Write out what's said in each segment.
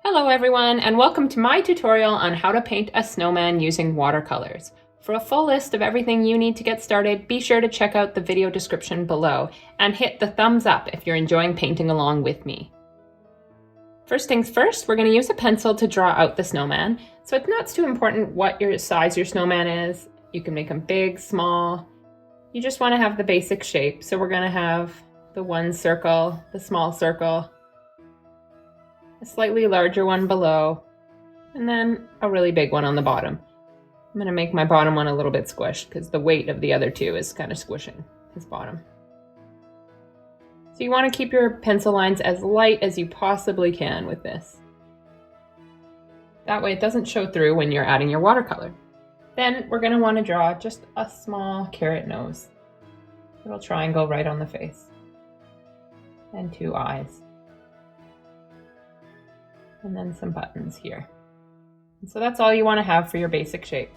Hello everyone, and welcome to my tutorial on how to paint a snowman using watercolors. For a full list of everything you need to get started, be sure to check out the video description below and hit the thumbs up if you're enjoying painting along with me. First things first, we're going to use a pencil to draw out the snowman. So it's not too important what size your snowman is. You can make them big, small. You just want to have the basic shape. So we're going to have the one circle, the small circle, a slightly larger one below, and then a really big one on the bottom. I'm going to make my bottom one a little bit squished because the weight of the other two is kind of squishing his bottom. So you want to keep your pencil lines as light as you possibly can with this. That way it doesn't show through when you're adding your watercolor. Then we're going to want to draw just a small carrot nose, a little triangle right on the face, and two eyes. And then some buttons here. And so that's all you want to have for your basic shape.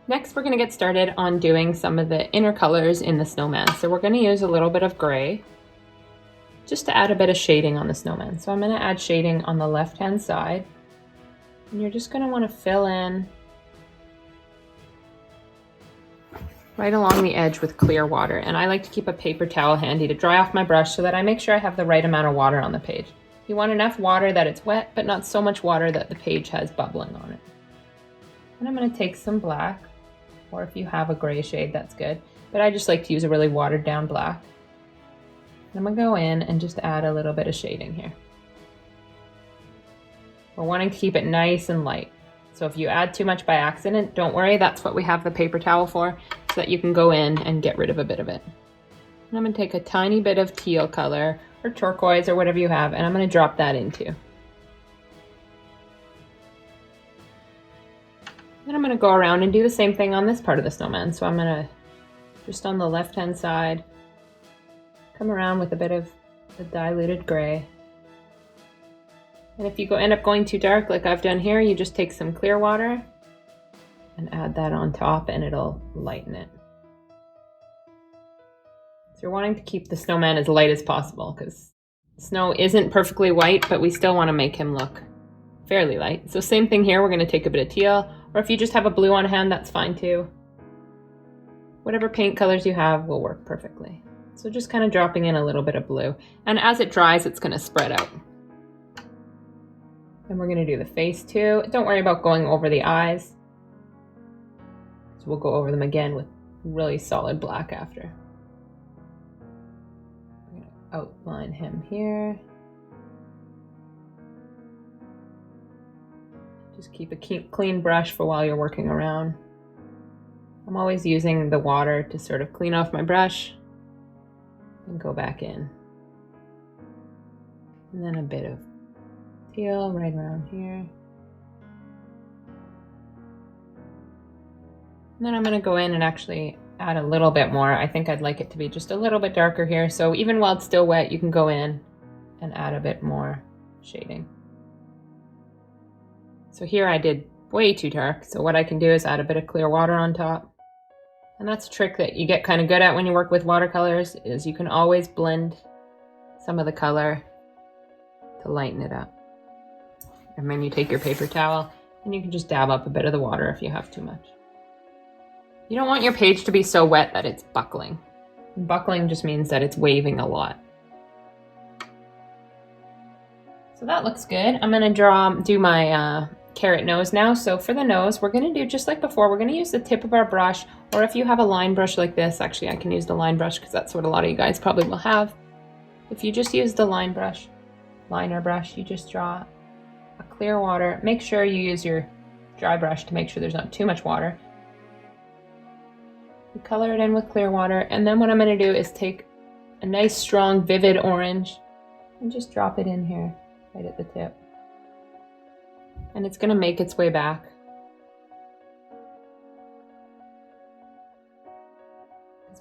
Next, we're going to get started on doing some of the inner colors in the snowman. So we're going to use a little bit of gray just to add a bit of shading on the snowman. So I'm going to add shading on the left-hand side. And you're just going to want to fill in right along the edge with clear water. And I like to keep a paper towel handy to dry off my brush so that I make sure I have the right amount of water on the page. You want enough water that it's wet, but not so much water that the page has bubbling on it. And I'm going to take some black, or if you have a gray shade, that's good. But I just like to use a really watered down black. And I'm going to go in and just add a little bit of shading here. We're wanting to keep it nice and light. So if you add too much by accident, don't worry, that's what we have the paper towel for, so that you can go in and get rid of a bit of it. And I'm going to take a tiny bit of teal color, or turquoise, or whatever you have, and I'm going to drop that into. Then I'm going to go around and do the same thing on this part of the snowman. So I'm going to, just on the left-hand side, come around with a bit of the diluted gray. And if you end up going too dark like I've done here, you just take some clear water and add that on top and it'll lighten it. So you're wanting to keep the snowman as light as possible because snow isn't perfectly white, but we still want to make him look fairly light. So same thing here, we're going to take a bit of teal, or if you just have a blue on hand, that's fine too. Whatever paint colors you have will work perfectly. So just kind of dropping in a little bit of blue. And as it dries, it's going to spread out. And we're going to do the face too. Don't worry about going over the eyes. So we'll go over them again with really solid black after. I'm going to outline him here. Just keep a clean brush for while you're working around. I'm always using the water to sort of clean off my brush and go back in. And then a bit of teal right around here. And then I'm going to go in and actually add a little bit more. I think I'd like it to be just a little bit darker here. So even while it's still wet, you can go in and add a bit more shading. So here I did way too dark. So what I can do is add a bit of clear water on top. And that's a trick that you get kind of good at when you work with watercolors, is you can always blend some of the color to lighten it up. And then you take your paper towel and you can just dab up a bit of the water if you have too much. You don't want your page to be so wet that it's buckling. Buckling just means that it's waving a lot. So that looks good. I'm going to do my carrot nose now. So for the nose, we're going to do just like before. We're going to use the tip of our brush, or if you have a line brush like this, actually I can use the line brush because that's what a lot of you guys probably will have. If you just use the liner brush, you just draw a clear water. Make sure you use your dry brush to make sure there's not too much water. You color it in with clear water, and then what I'm going to do is take a nice strong vivid orange and just drop it in here right at the tip. And it's going to make its way back.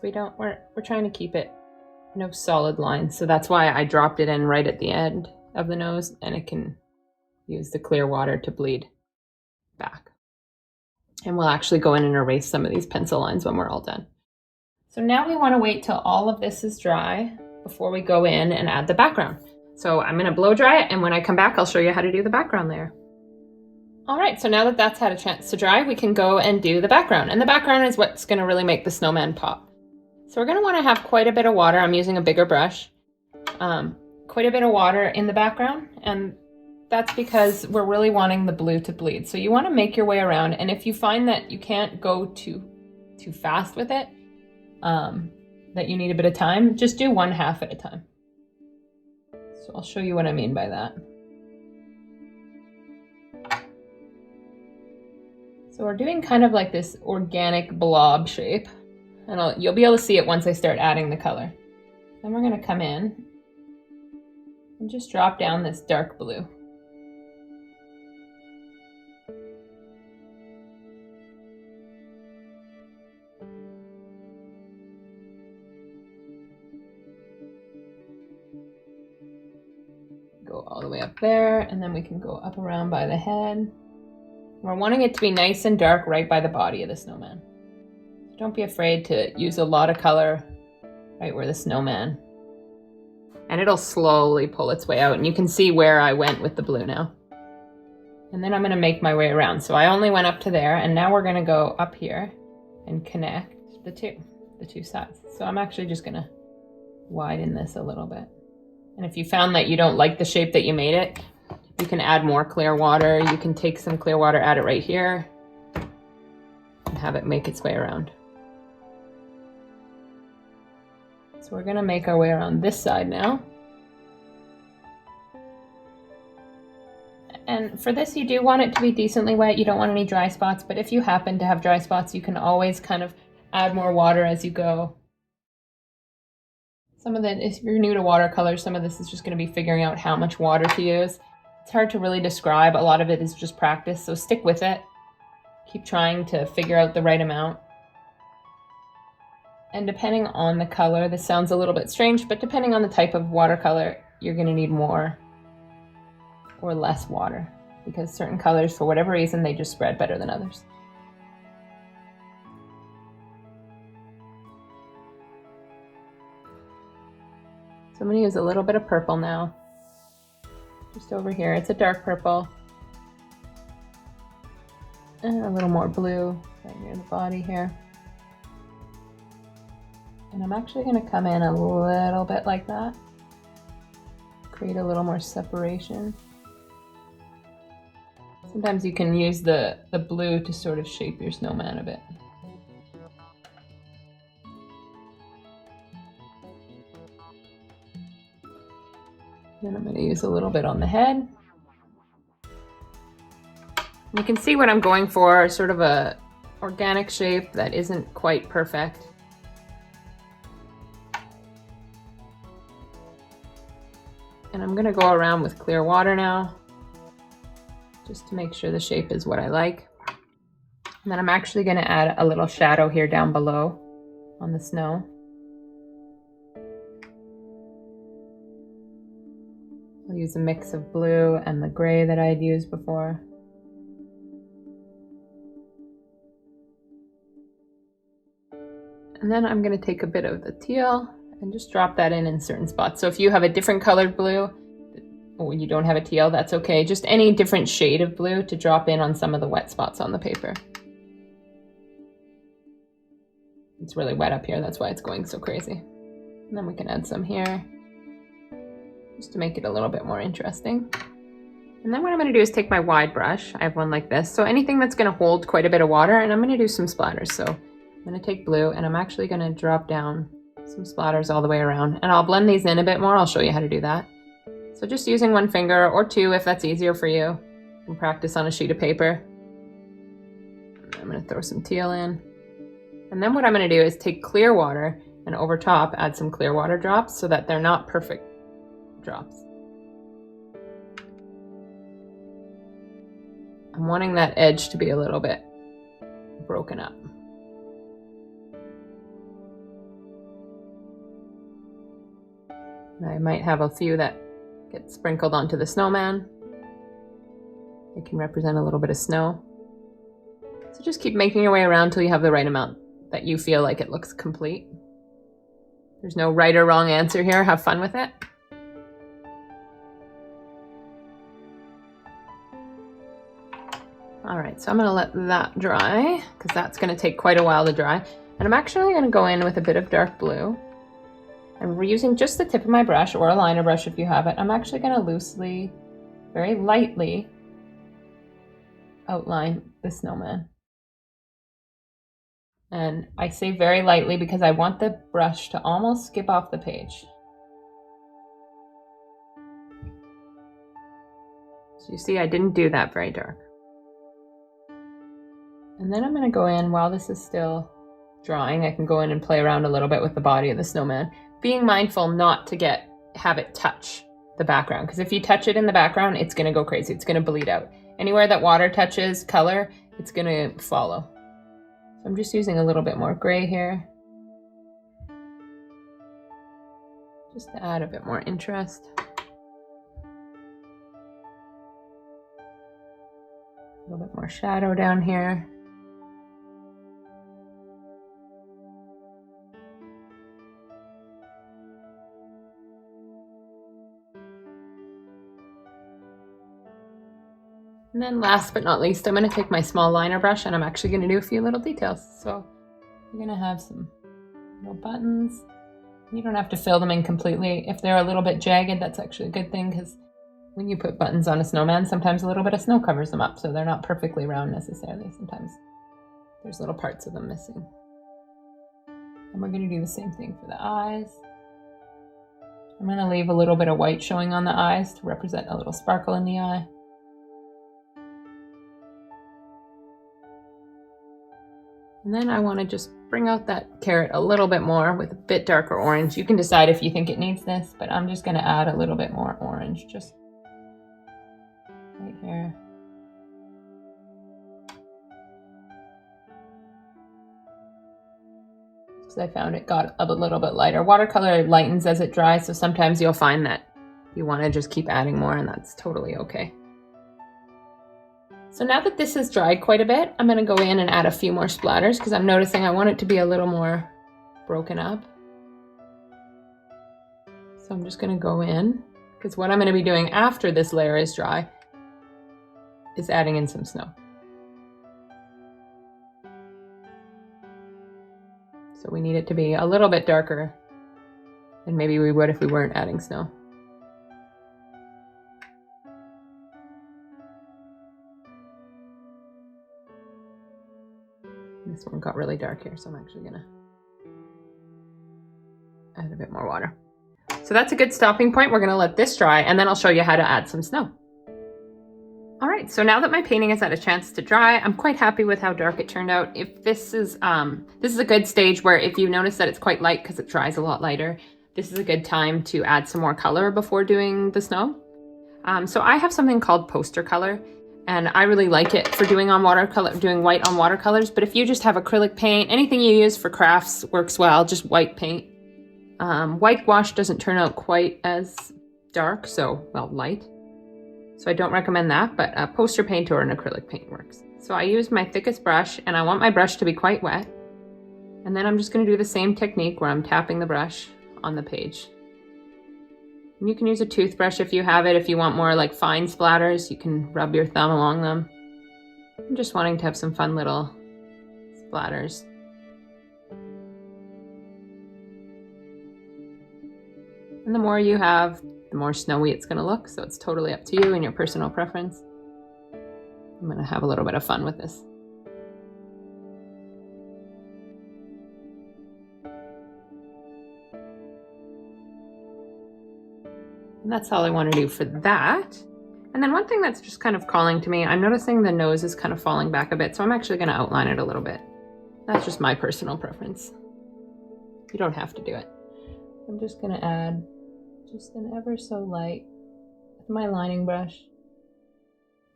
Because we're trying to keep it no solid lines, so that's why I dropped it in right at the end of the nose, and it can use the clear water to bleed back. And we'll actually go in and erase some of these pencil lines when we're all done. So now we want to wait till all of this is dry before we go in and add the background. So I'm gonna blow dry it, and when I come back, I'll show you how to do the background layer. All right, so now that that's had a chance to dry, we can go and do the background. And the background is what's gonna really make the snowman pop. So we're gonna wanna have quite a bit of water. I'm using a bigger brush. Quite a bit of water in the background, and that's because we're really wanting the blue to bleed. So you wanna make your way around, and if you find that you can't go too fast with it, that you need a bit of time, just do 1/2 at a time. So I'll show you what I mean by that. So we're doing kind of like this organic blob shape, and you'll be able to see it once I start adding the color. Then we're gonna come in and just drop down this dark blue. Go all the way up there, and then we can go up around by the head. We're wanting it to be nice and dark right by the body of the snowman. So don't be afraid to use a lot of color right where the snowman. And it'll slowly pull its way out, and you can see where I went with the blue now. And then I'm gonna make my way around. So I only went up to there, and now we're gonna go up here and connect the two sides. So I'm actually just gonna widen this a little bit. And if you found that you don't like the shape that you made it, you can add more clear water. You can take some clear water, add it right here, and have it make its way around. So we're gonna make our way around this side now. And for this, you do want it to be decently wet. You don't want any dry spots, but if you happen to have dry spots, you can always kind of add more water as you go. Some of it, if you're new to watercolor, some of this is just gonna be figuring out how much water to use. It's hard to really describe. A lot of it is just practice, so stick with it. Keep trying to figure out the right amount. And depending on the color, this sounds a little bit strange, but depending on the type of watercolor, you're gonna need more or less water, because certain colors, for whatever reason, they just spread better than others. So I'm gonna use a little bit of purple now. Just over here, it's a dark purple. And a little more blue right near the body here. And I'm actually gonna come in a little bit like that. Create a little more separation. Sometimes you can use the blue to sort of shape your snowman a bit. Then I'm going to use a little bit on the head. You can see what I'm going for, sort of a organic shape that isn't quite perfect. And I'm going to go around with clear water now, just to make sure the shape is what I like. And then I'm actually going to add a little shadow here down below on the snow. I'll use a mix of blue and the gray that I had used before. And then I'm going to take a bit of the teal and just drop that in certain spots. So if you have a different colored blue, or you don't have a teal, that's okay. Just any different shade of blue to drop in on some of the wet spots on the paper. It's really wet up here, that's why it's going so crazy. And then we can add some here, just to make it a little bit more interesting. And then what I'm going to do is take my wide brush. I have one like this. So anything that's going to hold quite a bit of water, and I'm going to do some splatters. So I'm going to take blue, and I'm actually going to drop down some splatters all the way around. And I'll blend these in a bit more. I'll show you how to do that. So just using one finger or two if that's easier for you. You can practice on a sheet of paper. I'm going to throw some teal in. And then what I'm going to do is take clear water and over top add some clear water drops so that they're not perfect drops. I'm wanting that edge to be a little bit broken up. And I might have a few that get sprinkled onto the snowman. It can represent a little bit of snow. So just keep making your way around till you have the right amount that you feel like it looks complete. There's no right or wrong answer here. Have fun with it. All right, so I'm gonna let that dry because that's gonna take quite a while to dry. And I'm actually gonna go in with a bit of dark blue. I'm reusing just the tip of my brush, or a liner brush if you have it. I'm actually gonna loosely, very lightly, outline the snowman. And I say very lightly because I want the brush to almost skip off the page. So you see, I didn't do that very dark. And then I'm gonna go in while this is still drying. I can go in and play around a little bit with the body of the snowman, being mindful not to have it touch the background, because if you touch it in the background, it's gonna go crazy. It's gonna bleed out. Anywhere that water touches color, it's gonna follow. So I'm just using a little bit more gray here, just to add a bit more interest. A little bit more shadow down here. And then last but not least, I'm going to take my small liner brush and I'm actually going to do a few little details. So you're going to have some little buttons. You don't have to fill them in completely. If they're a little bit jagged, that's actually a good thing, because when you put buttons on a snowman, sometimes a little bit of snow covers them up, so they're not perfectly round necessarily. Sometimes there's little parts of them missing. And we're going to do the same thing for the eyes. I'm going to leave a little bit of white showing on the eyes to represent a little sparkle in the eye. And then I want to just bring out that carrot a little bit more with a bit darker orange. You can decide if you think it needs this, but I'm just going to add a little bit more orange just right here. Because I found it got a little bit lighter. Watercolor lightens as it dries, so sometimes you'll find that you want to just keep adding more, and that's totally okay. So now that this has dried quite a bit, I'm going to go in and add a few more splatters because I'm noticing I want it to be a little more broken up. So I'm just going to go in, because what I'm going to be doing after this layer is dry is adding in some snow. So we need it to be a little bit darker than maybe we would if we weren't adding snow. This one got really dark here, so I'm actually gonna add a bit more water. So that's a good stopping point. We're gonna let this dry, and then I'll show you how to add some snow. All right, so now that my painting has had a chance to dry, I'm quite happy with how dark it turned out. If this is a good stage where if you notice that it's quite light because it dries a lot lighter, this is a good time to add some more color before doing the snow. So I have something called poster color, and I really like it for doing white on watercolors. But if you just have acrylic paint, anything you use for crafts works well, just white paint. Whitewash doesn't turn out quite as dark, light. So I don't recommend that, but a poster paint or an acrylic paint works. So I use my thickest brush, and I want my brush to be quite wet. And then I'm just gonna do the same technique where I'm tapping the brush on the page. And you can use a toothbrush if you have it. If you want more like fine splatters, you can rub your thumb along them. I'm just wanting to have some fun little splatters. And the more you have, the more snowy it's gonna look, so it's totally up to you and your personal preference. I'm gonna have a little bit of fun with this. And that's all I want to do for that. And then one thing that's just kind of calling to me, I'm noticing the nose is kind of falling back a bit, so I'm actually going to outline it a little bit. That's just my personal preference. You don't have to do it. I'm just going to add just an ever so light with my lining brush.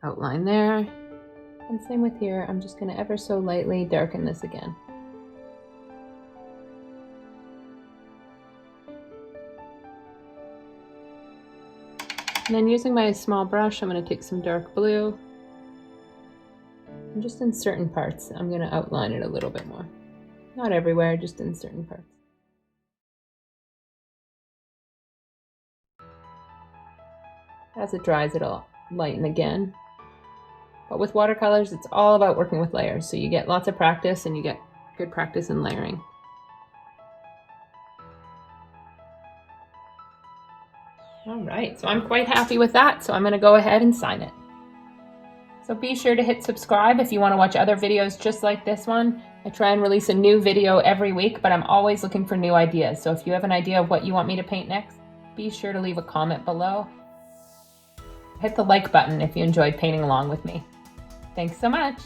Outline there. And same with here, I'm just going to ever so lightly darken this again. And then using my small brush, I'm going to take some dark blue. And just in certain parts, I'm going to outline it a little bit more. Not everywhere, just in certain parts. As it dries, it'll lighten again. But with watercolors, it's all about working with layers. So you get lots of practice and you get good practice in layering. All right, so I'm quite happy with that. So I'm gonna go ahead and sign it. So be sure to hit subscribe if you want to watch other videos just like this one. I try and release a new video every week, but I'm always looking for new ideas. So if you have an idea of what you want me to paint next, be sure to leave a comment below. Hit the like button if you enjoyed painting along with me. Thanks so much.